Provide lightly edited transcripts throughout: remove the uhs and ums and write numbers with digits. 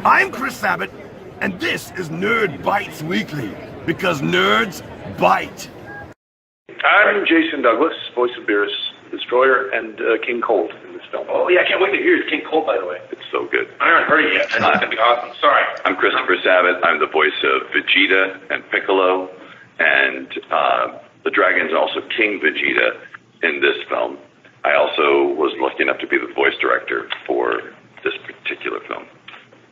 I'm Chris Sabat, and this is Nerd Bites Weekly, because nerds bite. I'm Jason Douglas, voice of Beerus, Destroyer, and King Cold in this film. Oh, yeah, I can't wait to hear King Cold, by the way. It's so good. I haven't heard it yet. I know it's going to be awesome. Sorry. I'm Christopher Sabat. I'm the voice of Vegeta and Piccolo, and the dragon's also King Vegeta in this film. I also was lucky enough to be the voice director for this particular film.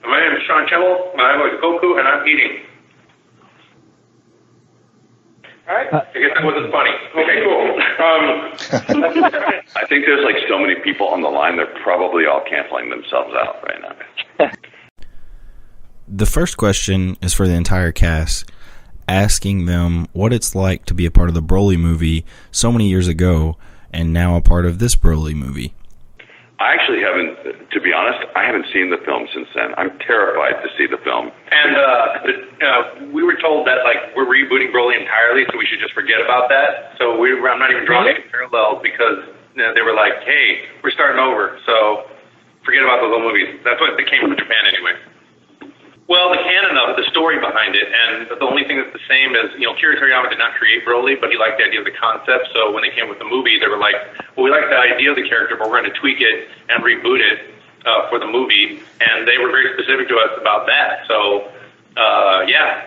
My name is Schemmel. My voice is Goku, and I'm eating. All right. I guess that wasn't funny. Okay, cool. I think there's like so many people on the line, they're probably all canceling themselves out right now. The first question is for the entire cast, asking them what it's like to be a part of the Broly movie so many years ago and now a part of this Broly movie. I actually haven't, to be honest, I haven't seen the film since then. I'm terrified to see the film. And we were told that like we're rebooting Broly entirely, so we should just forget about that. So I'm not even drawing any parallels because they were like, hey, we're starting over, so forget about those old movies. That's what they came from Japan anyway. Well, the canon of the story behind it, and the only thing that's the same is, Akira Toriyama did not create Broly, but he liked the idea of the concept. So when they came with the movie, they were like, well, we like the idea of the character, but we're going to tweak it and reboot it for the movie. And they were very specific to us about that. So, yeah,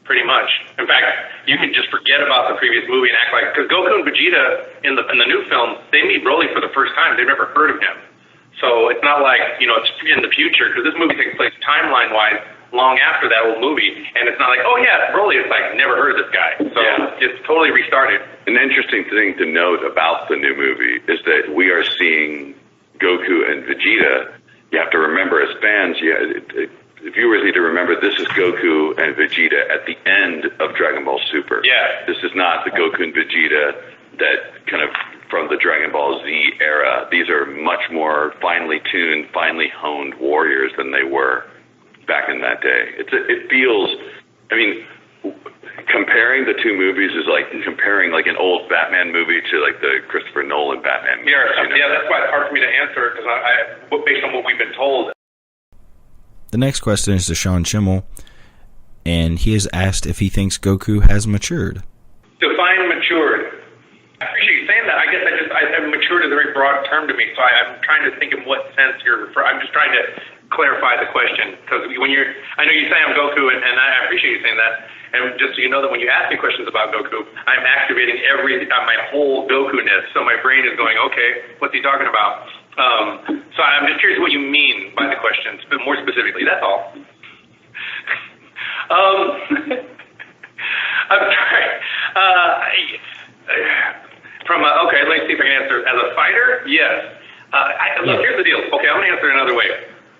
pretty much. In fact, you can just forget about the previous movie and act like, because Goku and Vegeta in the new film, they meet Broly for the first time. They've never heard of him. So it's not like, it's in the future, because this movie takes place timeline-wise long after that old movie, and it's not like, oh yeah, Broly, it's like, never heard of this guy. So It's totally restarted. An interesting thing to note about the new movie is that we are seeing Goku and Vegeta. You have to remember, as fans, the viewers need to remember this is Goku and Vegeta at the end of Dragon Ball Super. Yeah. This is not the Goku and Vegeta that kind of from the Dragon Ball Z era. These are much more finely tuned, finely honed warriors than they were back in that day. It feels, comparing the two movies is like comparing like an old Batman movie to like the Christopher Nolan Batman movie. Yeah, that's why it's hard for me to answer, because based on what we've been told. The next question is to Schemmel, and he has asked if he thinks Goku has matured. Define matured. I appreciate you saying that. I guess matured is a very broad term to me, so I'm trying to think in what sense you're referring. I'm just trying to clarify the question, because I know you say I'm Goku, and I appreciate you saying that. And just so you know that when you ask me questions about Goku, I'm activating my whole Goku-ness. So my brain is going, okay, what's he talking about? So I'm just curious what you mean by the questions, but more specifically, that's all. I'm sorry. Okay, let's see if I can answer. As a fighter, yes. Look, here's the deal. Okay, I'm going to answer it another way.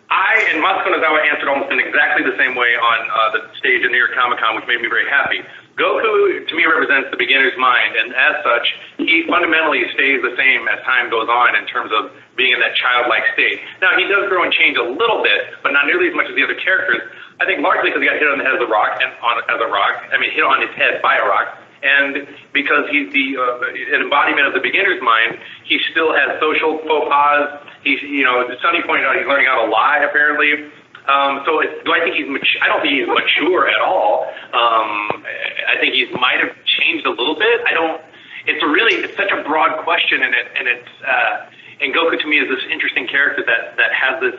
I and Masuko Nozawa answered almost in exactly the same way on the stage in New York Comic Con, which made me very happy. Goku, to me, represents the beginner's mind, and as such, he fundamentally stays the same as time goes on in terms of being in that childlike state. Now, he does grow and change a little bit, but not nearly as much as the other characters. I think largely because he got hit on the head of the rock, hit on his head by a rock. And because he's an embodiment of the beginner's mind, he still has social faux pas. He's, Sonny pointed out he's learning how to lie, apparently. Do I think he's mature? I don't think he's mature at all. I think he might have changed a little bit. It's such a broad question, and Goku to me is this interesting character that has this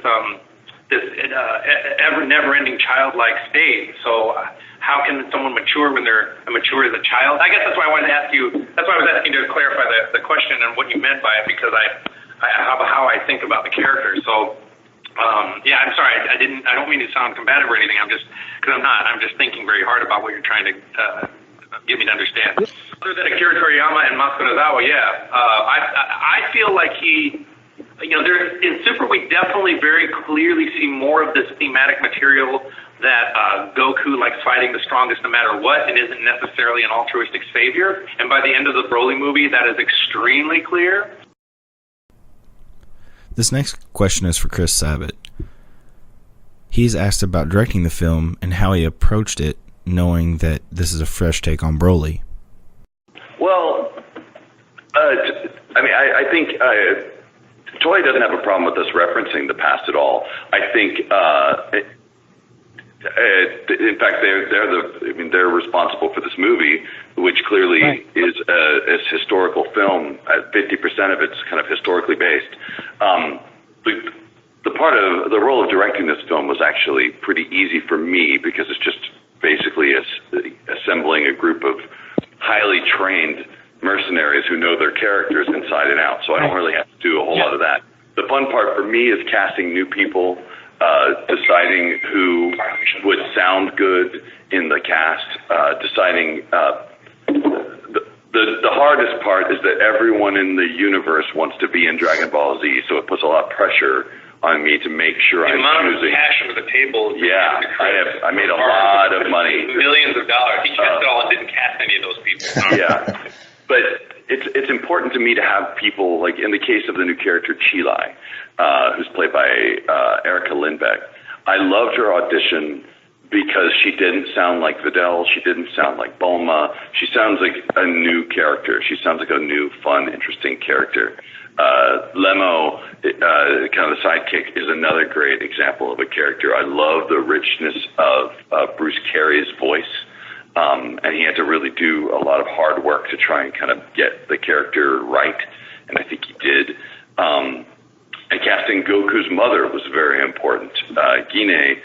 never-ending childlike state. So how can someone mature when they're mature as a child? I guess that's why I wanted to ask you. That's why I was asking you to clarify the question and what you meant by it, because how I think about the character. So I'm sorry. I don't mean to sound combative or anything. Because I'm not. I'm just thinking very hard about what you're trying to get me to understand. Other than Akira Toriyama and Masuko Nozawa, I feel like he. In Super, we definitely very clearly see more of this thematic material that Goku likes fighting the strongest no matter what and isn't necessarily an altruistic savior. And by the end of the Broly movie, that is extremely clear. This next question is for Chris Sabat. He's asked about directing the film and how he approached it, knowing that this is a fresh take on Broly. Well, I think Toei doesn't have a problem with us referencing the past at all. I think In fact, they're responsible for this movie, which clearly is a historical film. 50% of it's kind of historically based. The role of directing this film was actually pretty easy for me because it's just basically assembling a group of highly trained mercenaries who know their characters inside and out. So I don't really have to do a whole lot of that. The fun part for me is casting new people, deciding who would sound good in the cast, deciding. The hardest part is that everyone in the universe wants to be in Dragon Ball Z, so it puts a lot of pressure on me to make sure I'm choosing. The amount of cash under the table. Yeah, I made a lot of money. Millions of dollars. He cast it all and didn't cast any of those people. Yeah, but it's important to me to have people, like in the case of the new character Chilai, who's played by Erica Lindbeck. I loved her audition because she didn't sound like Videl, she didn't sound like Bulma. She sounds like a new character. She sounds like a new, fun, interesting character. Lemo, kind of the sidekick, is another great example of a character. I love the richness of Bruce Carey's voice, and he had to really do a lot of hard work to try and kind of get the character right, and I think he did. And casting Goku's mother was very important. Gine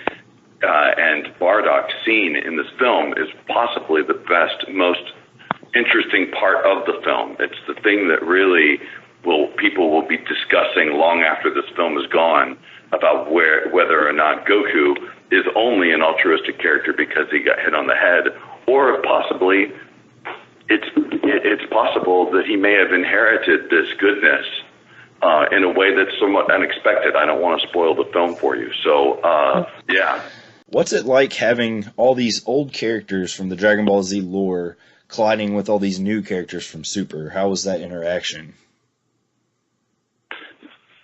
and Bardock's scene in this film is possibly the best, most interesting part of the film. It's the thing that really people will be discussing long after this film is gone about whether or not Goku is only an altruistic character because he got hit on the head, or if possibly it's possible that he may have inherited this goodness in a way that's somewhat unexpected. I don't want to spoil the film for you. So, yeah. What's it like having all these old characters from the Dragon Ball Z lore colliding with all these new characters from Super? How was that interaction?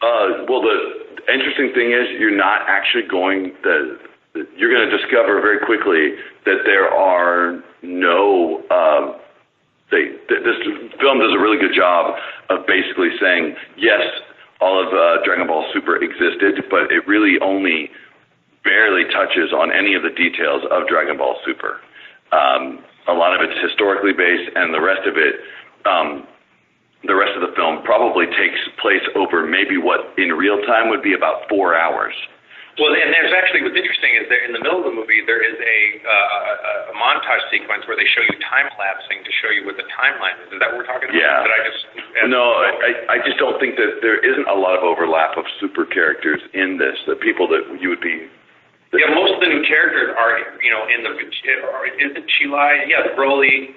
Well, the interesting thing is you're not actually you're going to discover very quickly that there are no, this film does a really good job of basically saying, yes, all of Dragon Ball Super existed, but it really only barely touches on any of the details of Dragon Ball Super. A lot of it's historically based, and the rest of the film probably takes place over maybe what in real time would be about 4 hours. Well, and there's actually, what's interesting is there in the middle of the movie there is a montage sequence where they show you time lapsing to show you what the timeline is. Is that what we're talking about? Yeah. No, I just don't think that there isn't a lot of overlap of super characters in this. The people that you would be. Yeah, most of the new characters are, in the is it Chilai? Yeah, the Broly,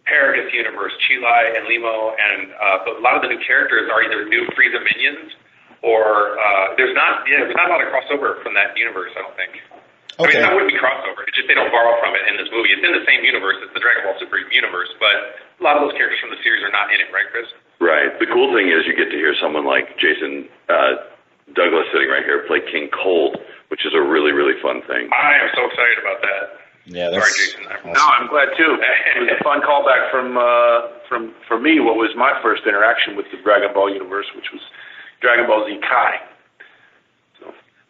Paragus universe, Chilai and Lemo, and but a lot of the new characters are either new Frieza minions or there's not a lot of crossover from that universe, I don't think. Okay. I mean, that wouldn't be crossover. It's just they don't borrow from it in this movie. It's in the same universe. It's the Dragon Ball Super universe, but a lot of those characters from the series are not in it, right, Chris? Right. The cool thing is you get to hear someone like Jason Douglas sitting right here play King Cold, which is a really, really fun thing. I am so excited about that. Yeah, sorry, Jason. Awesome. No, I'm glad too. It was a fun callback from for me. What was my first interaction with the Dragon Ball universe, which was Dragon Ball Z Kai.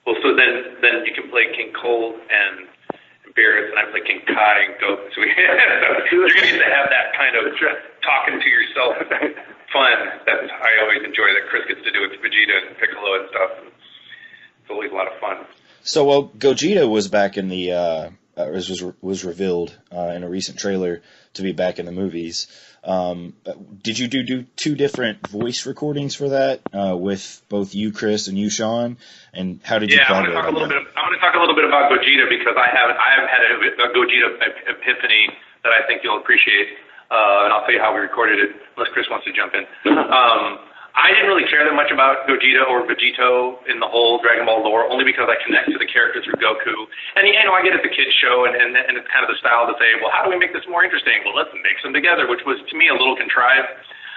So then you can play King Cold and Beerus, and I play King Kai and Goku. So you're going to get to have that kind of talking to yourself fun. That's I always enjoy that Chris gets to do with Vegeta and Piccolo and stuff. It's always a lot of fun. So, Gogeta was back in the was revealed in a recent trailer to be back in the movies. Did you do two different voice recordings for that with both you, Chris, and you, Sean? And how did you collaborate on that? I'm going to talk a little bit about Gogeta because I have had a Gogeta epiphany that I think you'll appreciate, and I'll tell you how we recorded it, unless Chris wants to jump in. I didn't really care that much about Gogeta or Vegito in the whole Dragon Ball lore, only because I connect to the character through Goku. And I get it, the kids show, and it's kind of the style to say, well, how do we make this more interesting? Well, let's mix them together, which was to me a little contrived,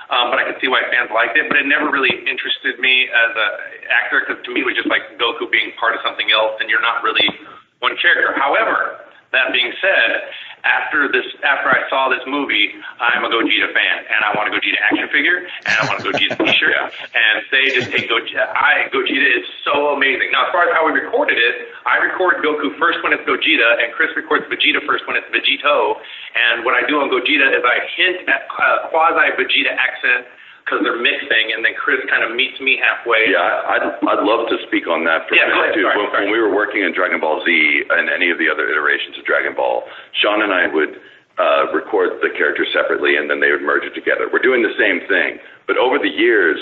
but I could see why fans liked it. But it never really interested me as an actor, because to me it was just like Goku being part of something else, and you're not really one character. However, that being said, after I saw this movie, I'm a Gogeta fan, and I want a Gogeta action figure, and I want a Gogeta t-shirt, and they just take Gogeta. Gogeta is so amazing. Now, as far as how we recorded it, I record Goku first when it's Gogeta, and Chris records Vegeta first when it's Vegito, and what I do on Gogeta is I hint at quasi-Vegeta accent, because they're mixing, and then Chris kind of meets me halfway. Yeah, I'd love to speak on that for a minute, too. When we were working on Dragon Ball Z and any of the other iterations of Dragon Ball, Sean and I would record the characters separately, and then they would merge it together. We're doing the same thing, but over the years,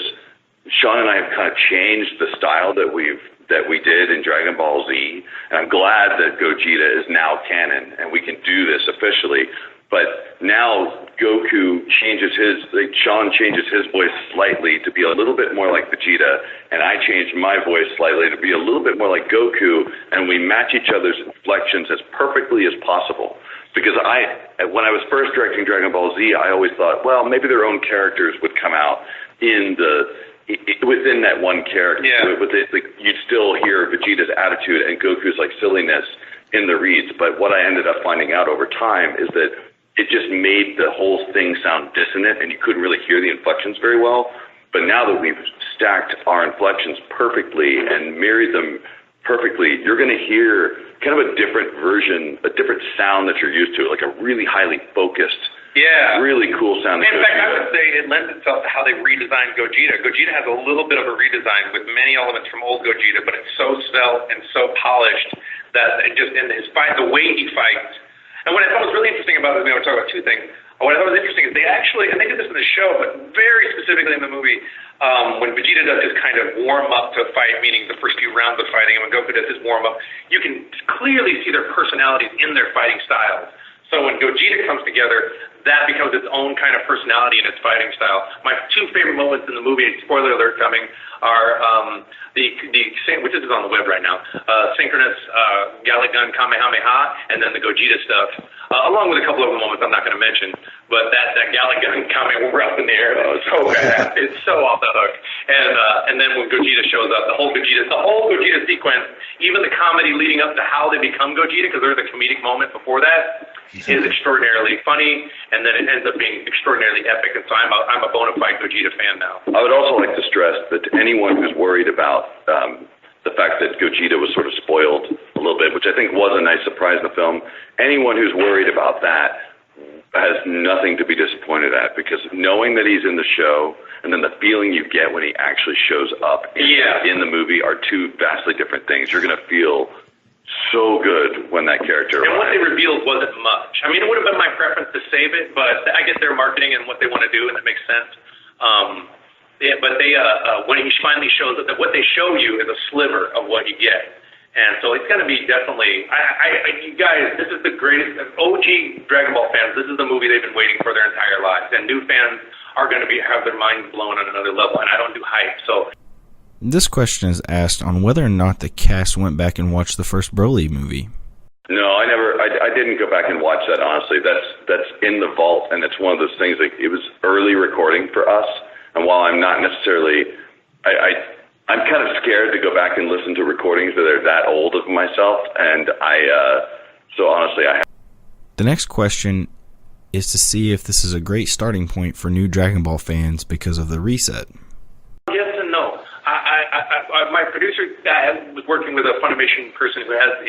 Sean and I have kind of changed the style that we did in Dragon Ball Z, and I'm glad that Gogeta is now canon, and we can do this officially. But now Goku Sean changes his voice slightly to be a little bit more like Vegeta, and I changed my voice slightly to be a little bit more like Goku, and we match each other's inflections as perfectly as possible. Because when I was first directing Dragon Ball Z, I always thought, well, maybe their own characters would come out within that one character. Yeah. You'd still hear Vegeta's attitude and Goku's silliness in the reads. But what I ended up finding out over time is that it just made the whole thing sound dissonant, and you couldn't really hear the inflections very well. But now that we've stacked our inflections perfectly and married them perfectly, you're going to hear kind of a different version, a different sound that you're used to, like a really highly focused, really cool sound. In fact, I would say it lends itself to how they redesigned Gogeta. Gogeta has a little bit of a redesign with many elements from old Gogeta, but it's so svelte and so polished that it just in his fight, the way he fights. And what I thought was really interesting about this, we're talking about two things. What I thought was interesting is they actually, and they did this in the show, but very specifically in the movie, when Vegeta does his kind of warm-up to fight, meaning the first few rounds of fighting, and when Goku does his warm-up, you can clearly see their personalities in their fighting styles. So when Gogeta comes together, that becomes its own kind of personality in its fighting style. My two favorite moments in the movie, spoiler alert coming, are which is on the web right now, synchronous Gallic Gun Kamehameha, and then the Gogeta stuff, along with a couple of moments I'm not going to mention. But that Gallic Gun Kame when we're up in the air, it's so bad. It's so off the hook. And then when Gogeta shows up, the whole Gogeta sequence, even the comedy leading up to how they become Gogeta, because there's a comedic moment before that, is extraordinarily funny, and then it ends up being extraordinarily epic. And so I'm a bona fide Gogeta fan now. I would also like to stress that to anyone who's worried about the fact that Gogeta was sort of spoiled a little bit, which I think was a nice surprise in the film, anyone who's worried about that has nothing to be disappointed at, because knowing that he's in the show and then the feeling you get when he actually shows up in the movie are two vastly different things. You're going to feel so good when that character arrives. And what they revealed wasn't much. I mean, it would have been my preference to save it, but I get their marketing and what they want to do, and that makes sense. But when he finally shows up, what they show you is a sliver of what you get. And so it's going to be definitely, you guys, this is the greatest, OG Dragon Ball fans, this is the movie they've been waiting for their entire lives. And new fans are going to have their minds blown on another level, and I don't do hype, so. This question is asked on whether or not the cast went back and watched the first Broly movie. No, I didn't go back and watch that, honestly. That's in the vault, and it's one of those things, it was early recording for us, and while I'm not necessarily, I'm kind of scared to go back and listen to recordings that are that old of myself, and so honestly, I have. The next question is to see if this is a great starting point for new Dragon Ball fans because of the reset. Yes and no. My producer was working with a Funimation person who has,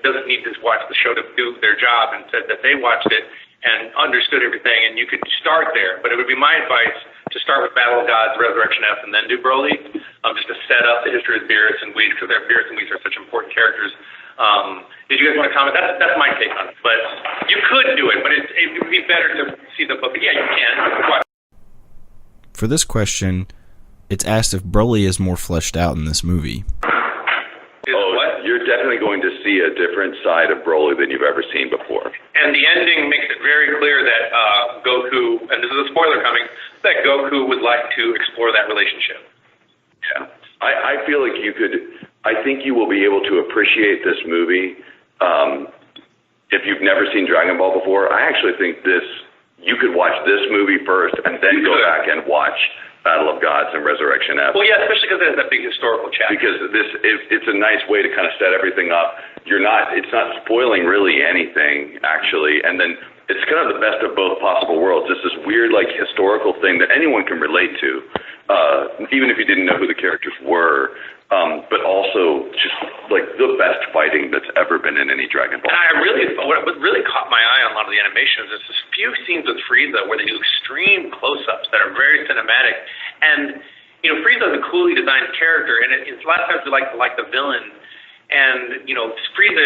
doesn't need to watch the show to do their job, and said that they watched it and understood everything, and you could start there. But it would be my advice to start with Battle of Gods, Resurrection F, and then do Broly, just to set up the history of Beerus and Whis, because Beerus and Whis are such important characters. Did you guys want to comment? That's my take on it. But you could do it, but it would be better to see the book. But yeah, you can. For this question, it's asked if Broly is more fleshed out in this movie. You're definitely going to see a different side of Broly than you've ever seen before. And the ending makes it very clear that Goku, and this is a spoiler coming, that Goku would like to explore that relationship. Yeah. I feel like I think you will be able to appreciate this movie if you've never seen Dragon Ball before. I actually think you could watch this movie first and then go back and watch Battle of Gods and Resurrection F. Well, yeah, especially because there's that big historical chapter. Because it's a nice way to kind of set everything up. It's not spoiling really anything, actually, and then it's kind of the best of both possible worlds. It's this weird, like, historical thing that anyone can relate to, even if you didn't know who the characters were, but also just, like, the best fighting that's ever been in any Dragon Ball. And what really caught my eye on a lot of the animations is this few scenes with Frieza where they do extreme close-ups that are very cinematic. And, you know, Frieza's a coolly designed character, and it's a lot of times we like the villain. And, you know, Frieza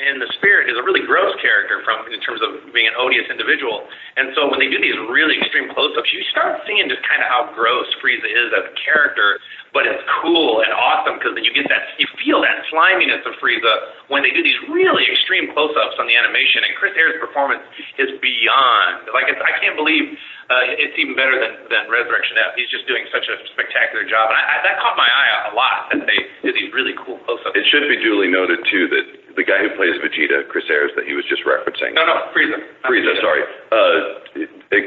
in the spirit is a really gross character in terms of being an odious individual. And so when they do these really extreme close-ups, you start seeing just kind of how gross Frieza is as a character, but it's cool and awesome because then you feel that sliminess of Frieza when they do these really extreme close-ups on the animation. And Chris Ayres' performance is beyond. Like, I can't believe it's even better than Resurrection F. He's just doing such a spectacular job. And that caught my eye a lot, that they did these really cool close-ups. It should be duly noted, too, that the guy who plays Vegeta, Chris Ayres, that he was just referencing. No, Frieza. Frieza, sorry.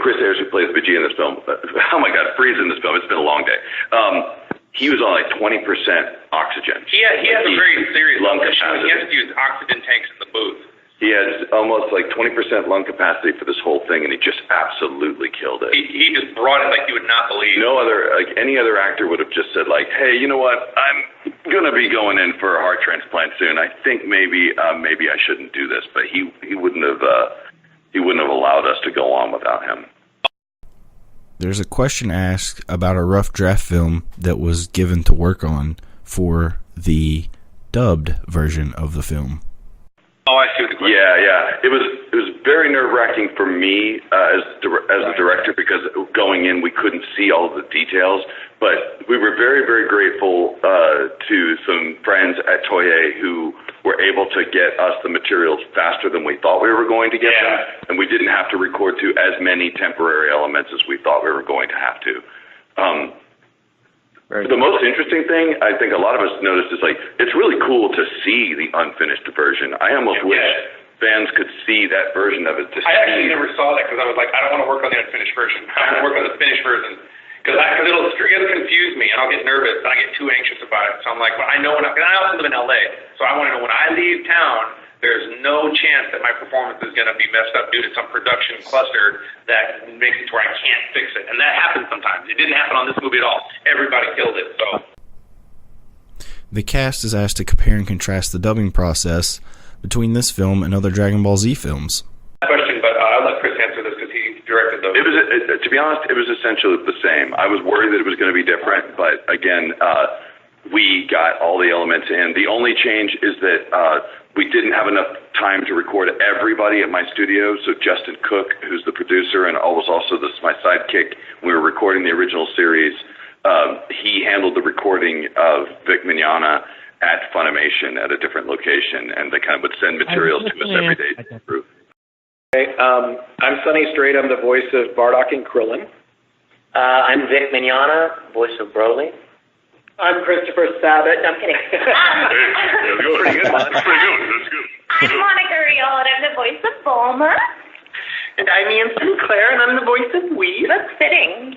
Chris Ayres, who plays Vegeta in this film. Oh, my God, Frieza in this film. It's been a long day. He was on like 20% oxygen. He has a very serious lung issue. capacity. He has to use oxygen tanks in the booth. He has almost like 20% lung capacity for this whole thing, and he just absolutely killed it. He just brought it like you would not believe. Any other actor would have just said like, hey, you know what? I'm gonna be going in for a heart transplant soon. I think maybe I shouldn't do this, but he wouldn't have allowed us to go on without him. There's a question asked about a rough draft film that was given to work on for the dubbed version of the film. Oh, I see what the question. Yeah. It was very nerve-wracking for me as a director because going in we couldn't see all of the details, but we were very, very grateful to some friends at Toei who were able to get us the materials faster than we thought we were going to get them, and we didn't have to record to as many temporary elements as we thought we were going to have to. The most interesting thing I think a lot of us noticed is like it's really cool to see the unfinished version. I almost wish fans could see that version of it. I actually never saw that because I was like, I don't want to work on the unfinished version. I want to work on the finished version because it'll confuse me and I'll get nervous and I get too anxious about it. So I'm like, well, I know I also live in LA, so I want to know when I leave town, there's no chance that my performance is going to be messed up due to some production cluster that makes it to where I can't fix it. And that happens sometimes. It didn't happen on this movie at all. Everybody killed it. So the cast is asked to compare and contrast the dubbing process between this film and other Dragon Ball Z films. Question, but I'll let Chris answer this because he directed those. To be honest, it was essentially the same. I was worried that it was going to be different, but again, we got all the elements in. The only change is that we didn't have enough time to record everybody at my studio, so Justin Cook, who's the producer and was also my sidekick when we were recording the original series, he handled the recording of Vic Mignogna at Funimation at a different location, and they kind of would send materials to us every day to improve. Okay, I'm Sonny Strait. I'm the voice of Bardock and Krillin. I'm Vic Mignogna, voice of Broly. I'm Christopher Sabat. I'm kidding. Pretty good. That's pretty good. That's good. I'm Monica Rial, and I'm the voice of Bulma. And I'm Ian Sinclair, and I'm the voice of Wee. That's fitting.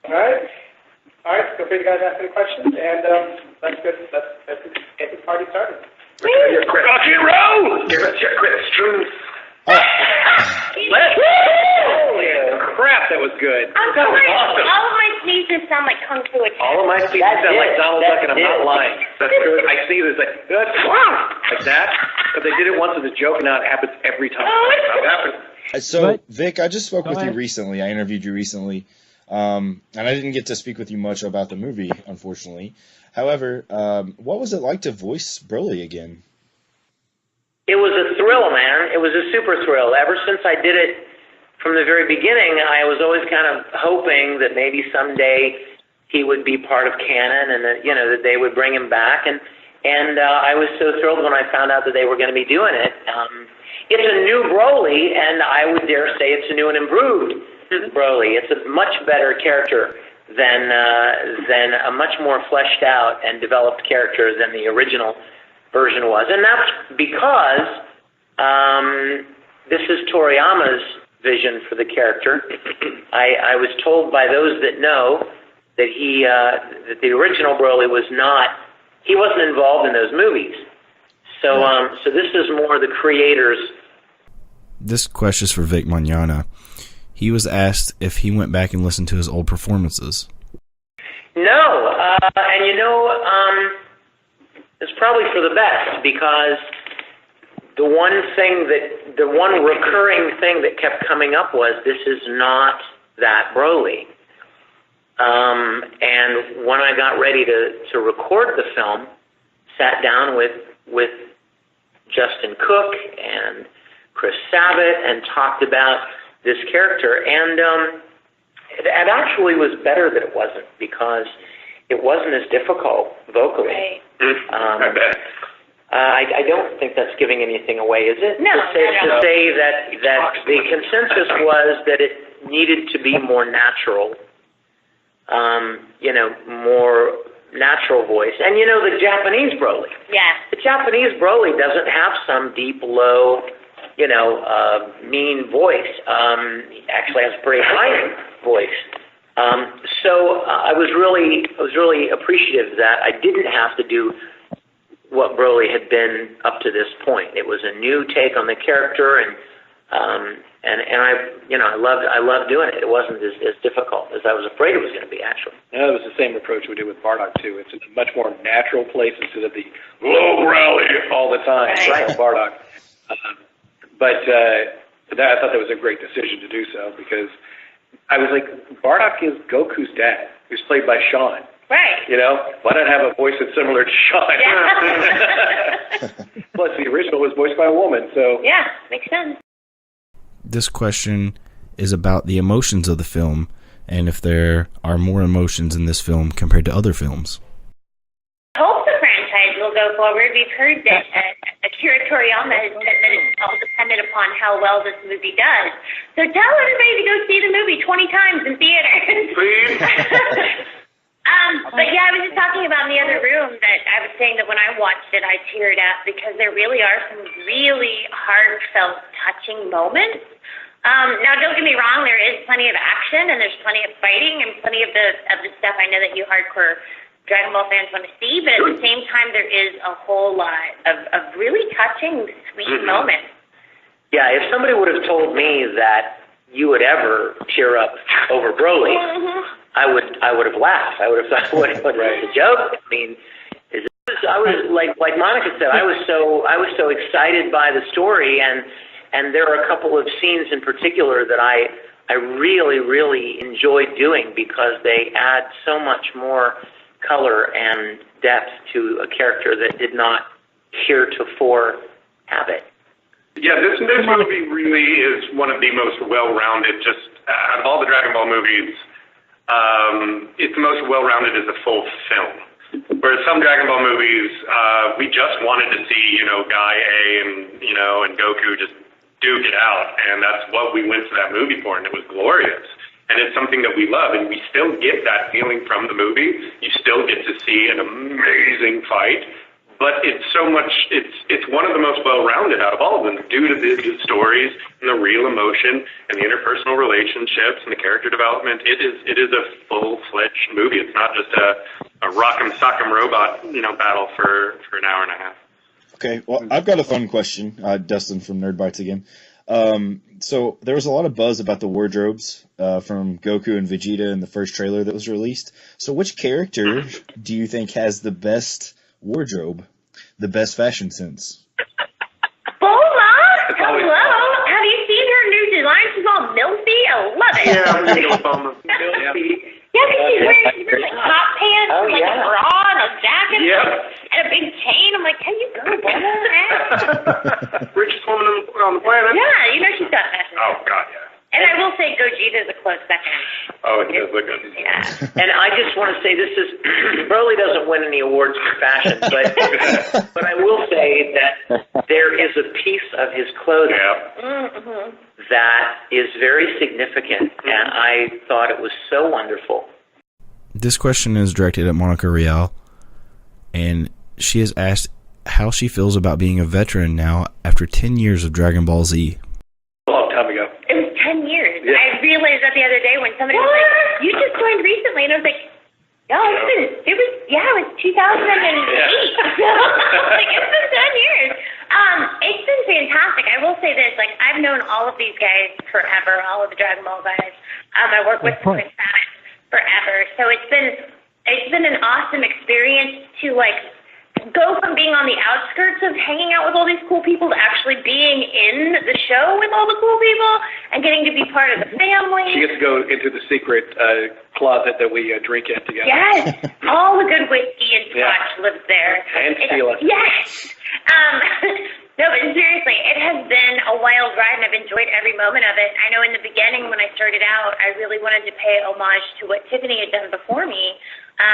All right, feel free to guys ask any questions, and let's get the party started. Rock and roll! Give us your questions. Let's Holy crap, that was good. I'm That was sorry, awesome. all of my sneezes sound like Kung Fu Attack. All of my speeches sound like Donald Duck, and I'm not lying. That's good. I see this like that, but they did it once as a joke, and now it happens every time. It happens. So, Vic, I just spoke with you recently. I interviewed you recently, and I didn't get to speak with you much about the movie, unfortunately. However, what was it like to voice Broly again? It was a thrill, man. It was a super thrill. Ever since I did it from the very beginning, I was always kind of hoping that maybe someday he would be part of canon and that, that they would bring him back. And I was so thrilled when I found out that they were going to be doing it. It's a new Broly, and I would dare say it's a new and improved Broly. It's a much better character than a much more fleshed out and developed character than the original version was. And that's because this is Toriyama's vision for the character. I was told by those that know that that the original Broly he wasn't involved in those movies. So so this is more the creators. This question is for Vic Mignogna. He was asked if he went back and listened to his old performances. No, and it's probably for the best, because the one recurring thing that kept coming up was, this is not that Broly. And when I got ready to record the film, sat down with Justin Cook and Chris Sabat and talked about this character, and it actually was better that it wasn't, because it wasn't as difficult vocally. Right. I bet. I don't think that's giving anything away, is it? No. To say that the consensus was that it needed to be more natural, more natural voice. And the Japanese Broly. Yeah. The Japanese Broly doesn't have some deep, low, mean voice. He actually has a pretty high voice. So I was really appreciative that I didn't have to do what Broly had been up to this point. It was a new take on the character, and I loved doing it. It wasn't as difficult as I was afraid it was going to be, actually. No, it was the same approach we did with Bardock too. It's a much more natural place instead of the low growly all the time. Right. Bardock. But I thought that was a great decision to do so, because I was like, Bardock is Goku's dad, who's played by Sean. Right. Why not have a voice that's similar to Sean? Yeah. Plus, the original was voiced by a woman, so... Yeah, makes sense. This question is about the emotions of the film, and if there are more emotions in this film compared to other films. I hope the franchise will go forward. We've heard that Akira Toriyama has said that it's all dependent upon how well this movie does. So tell everybody to go see the movie 20 times in theaters. Please. But yeah, I was just talking about in the other room that I was saying that when I watched it, I teared up, because there really are some really heartfelt, touching moments. Now, don't get me wrong, there is plenty of action, and there's plenty of fighting, and plenty of the stuff I know that you hardcore Dragon Ball fans want to see, but at the same time, there is a whole lot of really touching, sweet moments. Yeah, if somebody would have told me that you would ever cheer up over Broly, I would have laughed. I would have thought, what is a joke? I mean, I was like Monica said, I was so excited by the story, and there are a couple of scenes in particular that I really, really enjoyed doing, because they add so much more color and depth to a character that did not heretofore have it. Yeah, this movie really is one of the most well-rounded, just out of all the Dragon Ball movies, it's the most well-rounded as a full film. Whereas some Dragon Ball movies, we just wanted to see, Guy A and Goku just duke it out, and that's what we went to that movie for, and it was glorious. And it's something that we love, and we still get that feeling from the movie. You still get to see an amazing fight, but it's so much, it's one of the most well-rounded out of all of them, due to the stories and the real emotion and the interpersonal relationships and the character development. It is a full-fledged movie. It's not just a rock'em sock'em robot, battle for an hour and a half. Okay, well, I've got a fun question, Dustin from Nerd Bites again. So there was a lot of buzz about the wardrobes from Goku and Vegeta in the first trailer that was released. So which character do you think has the best wardrobe, the best fashion sense? Bulma? Hello? Have you seen her new design? She's all milfy. I love it. Yeah, I'm thinking of Bulma. Yeah, because she's wearing like hot pants, and like a bra and a jacket, and a big chain. I'm like, can you go, Bulma? Richest woman on the planet. Yeah, she's got fashion. Oh, God, yeah. And I will say Gogeta's a close second. Oh, it does look good. Yeah. And I just want to say Broly doesn't win any awards for fashion, but I will say that there is a piece of his clothing that is very significant, and I thought it was so wonderful. This question is directed at Monica Rial, and she has asked how she feels about being a veteran now after 10 years of Dragon Ball Z. A long time ago. It was 10 realized that the other day when somebody was like, "You just joined recently," and I was like, "No, it was 2008." Like, it's been 10 years. It's been fantastic. I will say this, like, I've known all of these guys forever, all of the Dragon Ball guys. I work with Sabat forever, so it's been an awesome experience to, like, go from being on the outskirts of hanging out with all these cool people to actually being in the show with all the cool people and getting to be part of the family. She gets to go into the secret closet that we drink in together. Yes, all the good whiskey and scotch lives there. And tequila. Yes. No, but seriously, it has been a wild ride, and I've enjoyed every moment of it. I know in the beginning when I started out, I really wanted to pay homage to what Tiffany had done before me.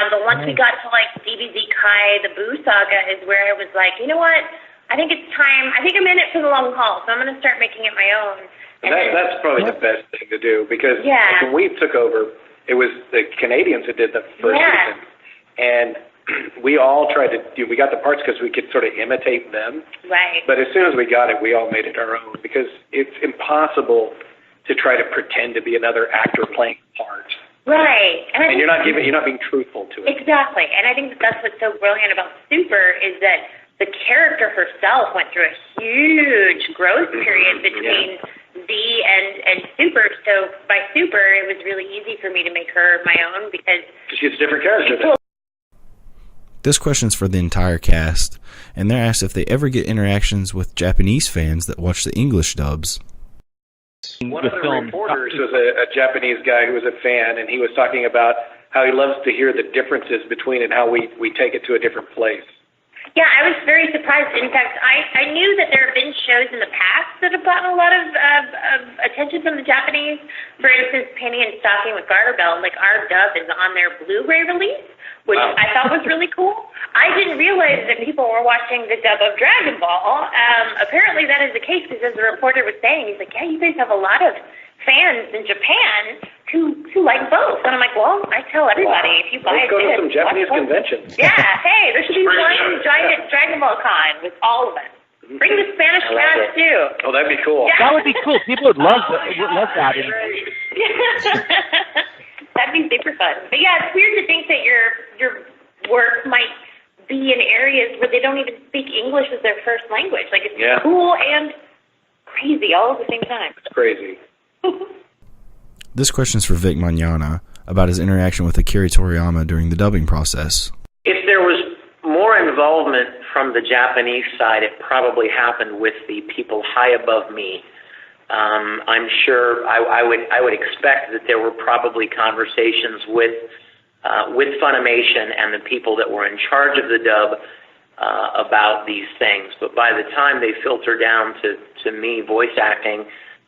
But once we got to, like, DBZ Kai, the Boo Saga, is where I was like, you know what? I think it's time. I think I'm in it for the long haul, so I'm going to start making it my own. And that's probably the best thing to do, because when we took over, it was the Canadians that did the first season. And we all tried to do, we got the parts because we could sort of imitate them. Right. But as soon as we got it, we all made it our own, because it's impossible to try to pretend to be another actor playing a part. Right. And you're not being truthful to it. Exactly. And I think that's what's so brilliant about Super is that the character herself went through a huge growth period between Z and Super. So by Super, it was really easy for me to make her my own because she's a different character. This question's for the entire cast, and they're asked if they ever get interactions with Japanese fans that watch the English dubs. One of the reporters was a Japanese guy who was a fan, and he was talking about how he loves to hear the differences between it and how we take it to a different place. Yeah, I was very surprised. In fact, I knew that there have been shows in the past that have gotten a lot of attention from the Japanese. For instance, Penny and Stocking with Garter Belt, like our dub is on their Blu-ray release, which I thought was really cool. I didn't realize that people were watching the dub of Dragon Ball. Apparently that is the case because as the reporter was saying, he's like, yeah, you guys have a lot of fans in Japan who like both. And I'm like, well, I tell everybody, if you buy Let's go to some Japanese conventions. Yeah, hey, there should be one giant Dragon Ball con with all of us. Bring the Spanish cast too. Oh, that'd be cool. Yeah. That would be cool. People would love that. That'd be super fun. But yeah, it's weird to think that your work might be in areas where they don't even speak English as their first language. Like, it's cool and crazy all at the same time. It's crazy. This question's for Vic Mignogna about his interaction with Akira Toriyama during the dubbing process. If there was more involvement from the Japanese side, it probably happened with the people high above me. I'm sure I would expect that there were probably conversations with Funimation and the people that were in charge of the dub about these things. But by the time they filter down to me voice acting,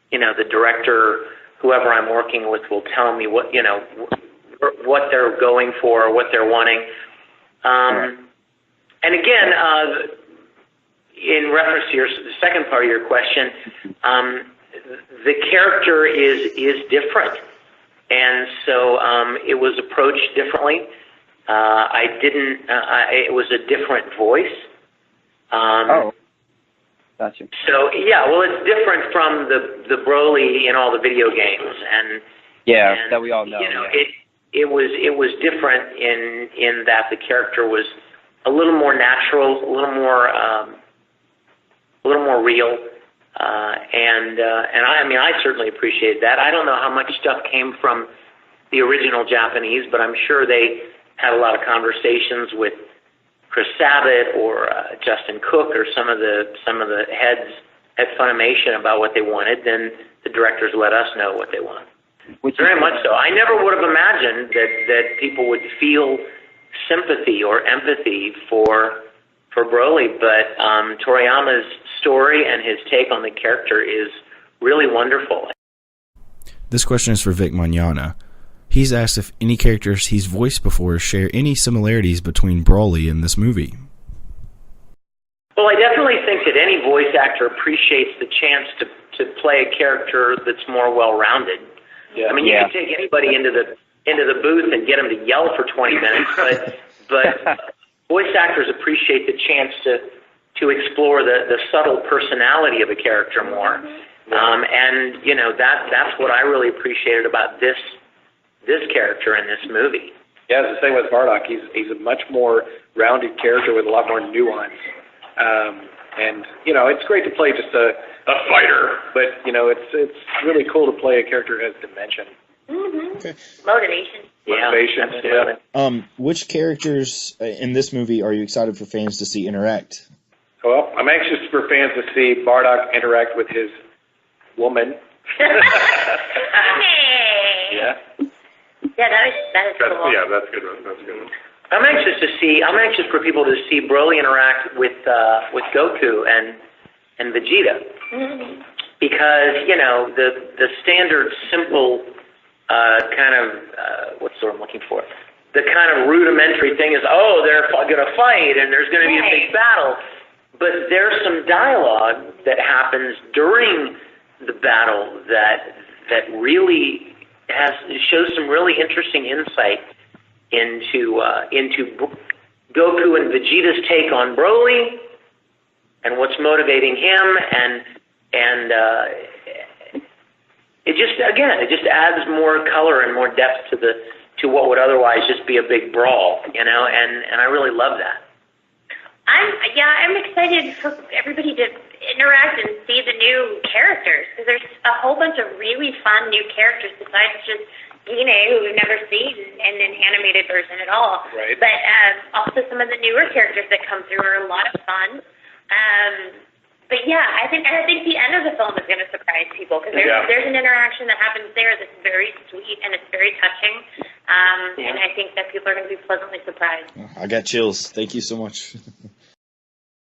you know, the director, whoever I'm working with, will tell me what they're going for, what they're wanting. And again, in reference to the second part of your question, the character is different, and so it was approached differently. It was a different voice. Gotcha. So yeah, well, it's different from the Broly in all the video games, and that we all know. You know, it was different in that the character was a little more natural, a little more real, and I certainly appreciated that. I don't know how much stuff came from the original Japanese, but I'm sure they had a lot of conversations with Chris Sabat or Justin Cook or some of the heads at Funimation about what they wanted. Then the directors let us know what they want. Very much so. I never would have imagined that people would feel sympathy or empathy for Broly, but Toriyama's story and his take on the character is really wonderful. This question is for Vic Mignogna. He's asked if any characters he's voiced before share any similarities between Broly and this movie. Well, I definitely think that any voice actor appreciates the chance to play a character that's more well-rounded. Yeah. I mean, you can take anybody into the booth and get them to yell for 20 minutes, but voice actors appreciate the chance to explore the subtle personality of a character more. And you know that's what I really appreciated about this character in this movie. Yeah, it's the same with Bardock. He's a much more rounded character with a lot more nuance. And you know, it's great to play just a fighter, but you know, it's really cool to play a character who has dimension. Mm-hmm. Okay. Motivation. Yeah. Which characters in this movie are you excited for fans to see interact? Well, I'm anxious for fans to see Bardock interact with his woman. Yeah. Yeah, that is cool. Yeah, that's good. That's good. I'm anxious for people to see Broly interact with Goku and Vegeta, because you know the standard simple kind of what's the word I'm looking for? The kind of rudimentary thing is, oh, they're going to fight and there's going to be a big battle, but there's some dialogue that happens during the battle that really shows some really interesting insight into Goku and Vegeta's take on Broly and what's motivating him, and it just adds more color and more depth to what would otherwise just be a big brawl, you know, and I really love that. I'm excited for everybody to interact and see the new characters, because there's a whole bunch of really fun new characters besides just Gine, who we've never seen in an animated version at all. Right. But also some of the newer characters that come through are a lot of fun. But yeah, I think the end of the film is going to surprise people, because there's an interaction that happens there that's very sweet and it's very touching. And I think that people are going to be pleasantly surprised. I got chills. Thank you so much.